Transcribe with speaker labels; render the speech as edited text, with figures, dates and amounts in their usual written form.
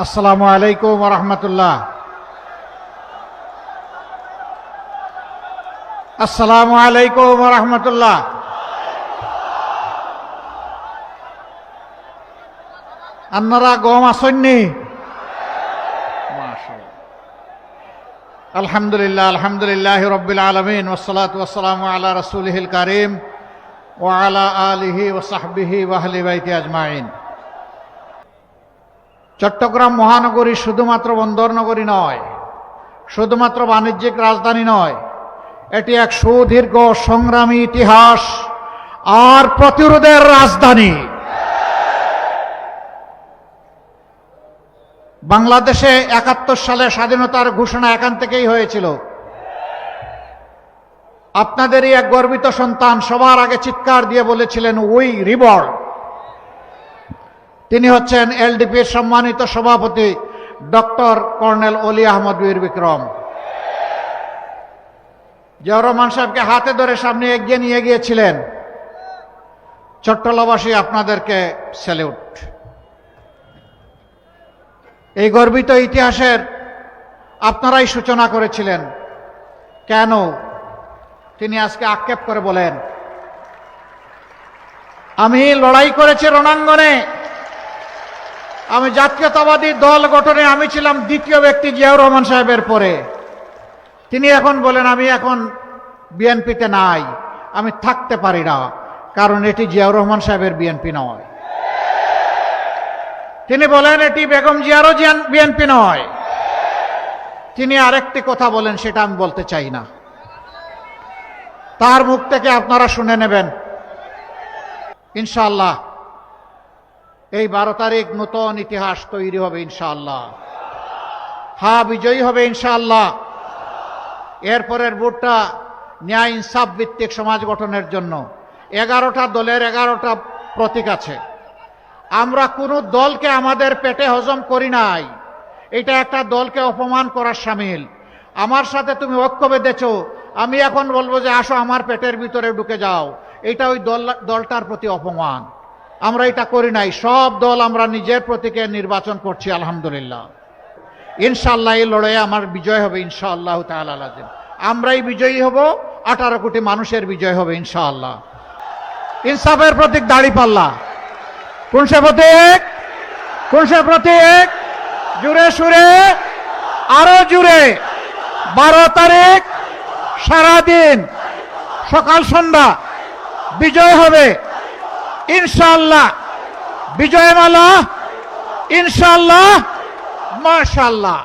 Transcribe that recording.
Speaker 1: আসসালামু আলাইকুম ওয়া রাহমাতুল্লাহ। আসসালামু আলাইকুম ওয়া রাহমাতুল্লাহ। আপনারা গম আসেননি? মাশাআল্লাহ। আলহামদুলিল্লাহ, আলহামদুলিল্লাহ রাব্বিল আলামিন, ওয়াসসালাতু ওয়াসসালামু আলা রাসূলিহিল কারীম ওয়া আলা আলিহি ওয়া সাহবিহি ওয়া আহলি বাইতি আজমাইন। চট্টগ্রাম মহানগরী শুধুমাত্র বন্দর নগরী নয়, শুধুমাত্র বাণিজ্যিক রাজধানী নয়, এটি এক সুদীর্ঘ সংগ্রামী ইতিহাস আর প্রতিরোধের রাজধানী। বাংলাদেশে ৭১ সালে স্বাধীনতার ঘোষণা এখান থেকেই হয়েছিল। আপনাদেরই এক গর্বিত সন্তান সবার আগে চিৎকার দিয়ে বলেছিলেন, উই রিবল। তিনি হচ্ছেন এলডিপির সম্মানিত সভাপতি ডক্টর কর্নেল অলি আহমদ বীর বিক্রম। জিয়াউর রহমান সাহেবকে হাতে ধরে সামনে এগিয়ে নিয়ে গিয়েছিলেন। চট্টলাবাসী আপনাদেরকে স্যালিউট। এই গর্বিত ইতিহাসের আপনারাই সূচনা করেছিলেন। কেন? তিনি আজকে আক্ষেপ করে বলেন, আমি লড়াই করেছি রণাঙ্গনে, আমি জাতীয়তাবাদী দল গঠনে আমি ছিলাম দ্বিতীয় ব্যক্তি জিয়াউর রহমান সাহেবের পরে। তিনি এখন বলেন, আমি এখন বিএনপিতে নাই, আমি থাকতে পারি না, কারণ এটি জিয়াউর রহমান সাহেবের বিএনপি নয়। তিনি বলেন, এটি বেগম জিয়ারও বিএনপি নয়। তিনি আরেকটি কথা বলেন, সেটা আমি বলতে চাই না, তার মুখ থেকে আপনারা শুনে নেবেন ইনশাআল্লাহ। এই 12 তারিখ নতুন ইতিহাস তৈরি হবে ইনশাআল্লাহ। হ্যাঁ, বিজয়ী হবে ইনশাআল্লাহ। এরপরের ভোটটা ন্যায় ইনসাফ ভিত্তিক সমাজ গঠনের জন্য। 11টা দলের 11টা প্রতীক আছে। আমরা কোনো দলকে আমাদের পেটে হজম করি নাই, এটা একটা দলকে অপমান করার শামিল। আমার সাথে তুমি ঐক্য বেঁধেছো, আমি এখন বলবো যে আসো আমার পেটের ভিতরে ঢুকে যাও, এটা ওই দলটার প্রতি অপমান। আমরা এটা করি নাই। সব দল আমরা নিজের প্রতীকে নির্বাচন করছি আলহামদুলিল্লাহ। ইনশাআল্লাহ এই লড়াইয়ে আমার বিজয় হবে ইনশাআল্লাহ তাআলা লাজিম। আমরাই বিজয়ী হব, 18 কোটি মানুষের বিজয় হবে ইনশাআল্লাহ। ইনসাফের প্রতীক দাঁড়িপাল্লা। কোন সে প্রতীক? কোন সে প্রতীক? জুড়ে সুরে, আরো জুড়ে। 12 তারিখ সারাদিন সকাল সন্ধ্যা বিজয় হবে ইনশাআল্লাহ। বিজয় মালা ইনশাআল্লাহ, মাশাআল্লাহ।